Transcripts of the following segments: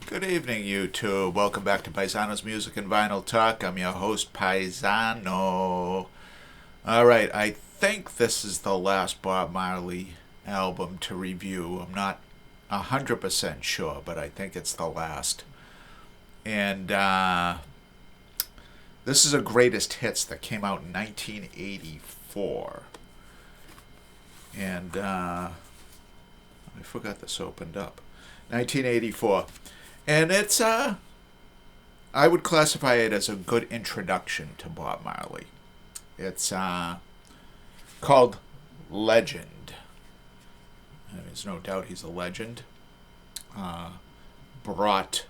Good evening, YouTube. Welcome back to Paisano's Music and Vinyl Talk. I'm your host, Paisano. Alright, I think this is the last Bob Marley album to review. I'm not 100% sure, but I think it's the last. And this is a greatest hits that came out in 1984. And I forgot this opened up. 1984. And it's, I would classify it as a good introduction to Bob Marley. It's called Legend. And there's no doubt he's a legend. Brought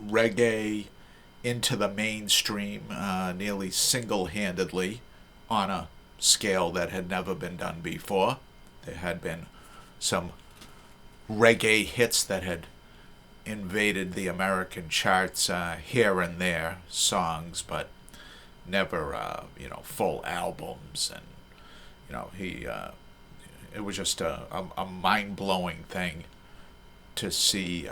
reggae into the mainstream nearly single-handedly on a scale that had never been done before. There had been some reggae hits that had invaded the American charts here and there, songs, but never, full albums. And, it was just a mind-blowing thing to see,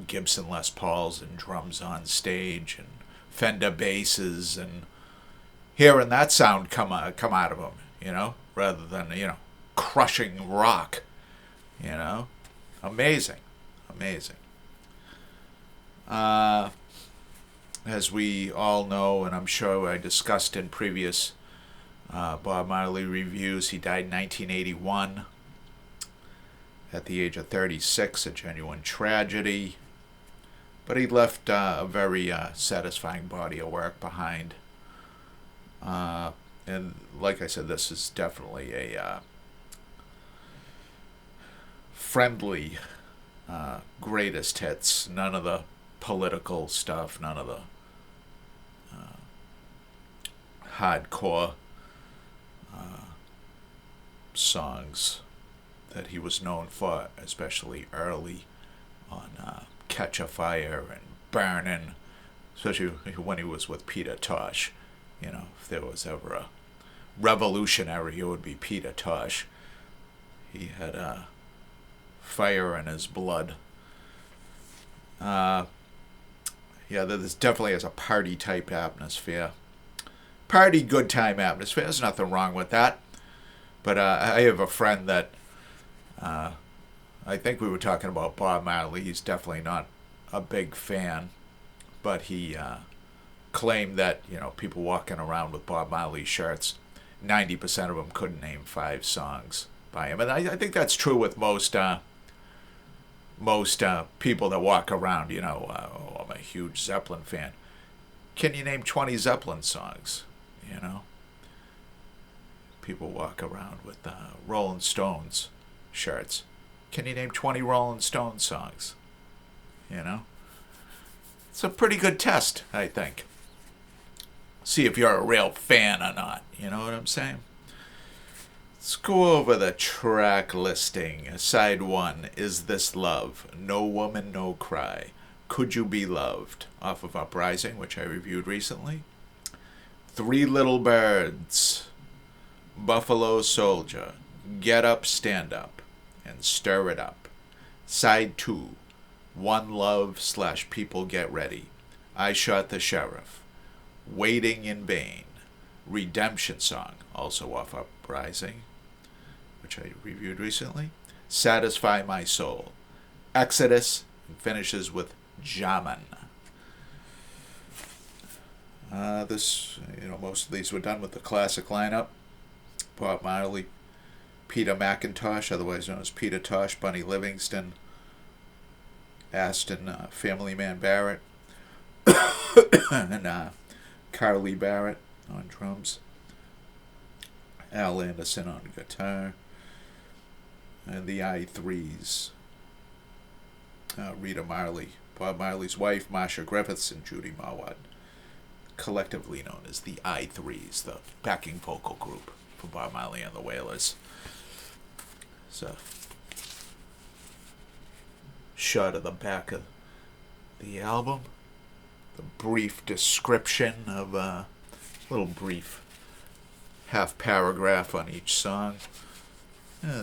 Gibson Les Pauls and drums on stage and Fender basses and hearing that sound come out of them, rather than, crushing rock, Amazing. As we all know, and I'm sure I discussed in previous Bob Marley reviews, he died in 1981 at the age of 36, a genuine tragedy. But he left a very satisfying body of work behind. And like I said, this is definitely a friendly greatest hits. None of the political stuff, none of the hardcore songs that he was known for, especially early on Catch a Fire and Burnin', especially when he was with Peter Tosh. If there was ever a revolutionary, it would be Peter Tosh. He had fire in his blood. This definitely has a party type atmosphere. Party good time atmosphere. There's nothing wrong with that. But I have a friend that I think we were talking about Bob Marley. He's definitely not a big fan, but he claimed that people walking around with Bob Marley shirts, 90% of them couldn't name 5 songs by him, and I think that's true with most people that walk around. I'm a huge Zeppelin fan. Can you name 20 Zeppelin songs? People walk around with Rolling Stones shirts. Can you name 20 Rolling Stones songs? It's a pretty good test, I think. See if you're a real fan or not. You know what I'm saying? Let's go over the track listing. Side 1, Is This Love? No Woman, No Cry. Could You Be Loved? Off of Uprising, which I reviewed recently. 3 Little Birds. Buffalo Soldier. Get Up, Stand Up. And Stir It Up. Side 2, One Love / People Get Ready. I Shot the Sheriff. Waiting in Vain. Redemption Song, also off Uprising, which I reviewed recently. Satisfy My Soul. Exodus, and finishes with Jaman. Most of these were done with the classic lineup. Bob Marley, Peter McIntosh, otherwise known as Peter Tosh, Bunny Livingston, Aston Family Man Barrett, and Carly Barrett on drums, Al Anderson on guitar, and the I3s, Rita Marley, Bob Marley's wife, Marsha Griffiths, and Judy Mawad, collectively known as the I3s, the backing vocal group for Bob Marley and the Wailers. So, shot of the back of the album, the brief description of a little brief half paragraph on each song.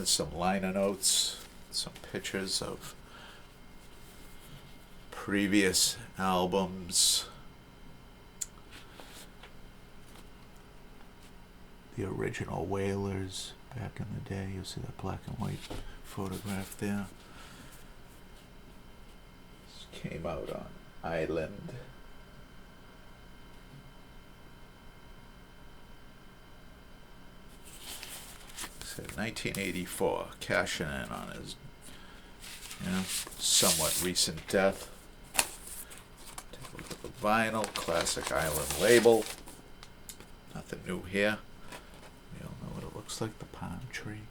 Some liner notes, some pictures of previous albums. The original Wailers back in the day. You see that black and white photograph there. This came out on Island. So 1984, cashing in on his, somewhat recent death. Take a look at the vinyl, classic Island label. Nothing new here. We all know what it looks like, the palm tree.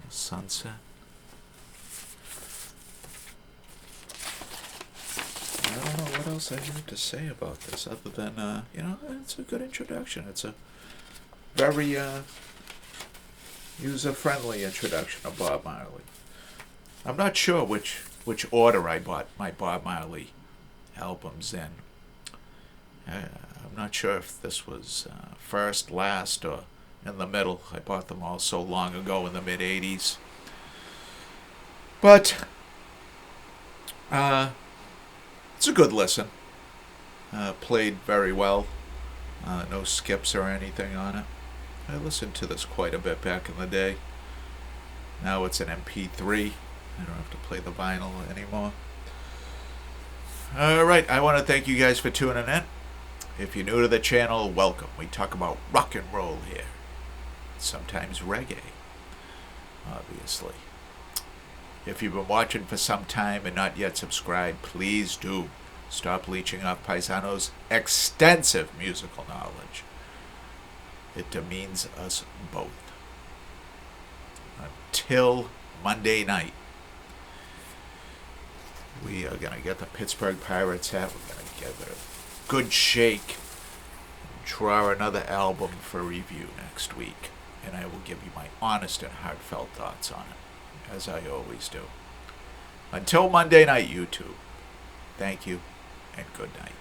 The sunset. I don't know what else I have to say about this other than, it's a good introduction. It's a very user-friendly introduction of Bob Marley. I'm not sure which order I bought my Bob Marley albums in. I'm not sure if this was first, last, or in the middle. I bought them all so long ago in the mid-'80s. But it's a good listen. Played very well. No skips or anything on it. I listened to this quite a bit back in the day. Now it's an MP3. I don't have to play the vinyl anymore. Alright, I want to thank you guys for tuning in. If you're new to the channel, welcome. We talk about rock and roll here. Sometimes reggae, obviously. If you've been watching for some time and not yet subscribed, please do. Stop leeching off Paisano's extensive musical knowledge. It demeans us both. Until Monday night, we are going to get the Pittsburgh Pirates hat. We're going to give it a good shake. And draw another album for review next week. And I will give you my honest and heartfelt thoughts on it, as I always do. Until Monday night, YouTube. Thank you, and good night.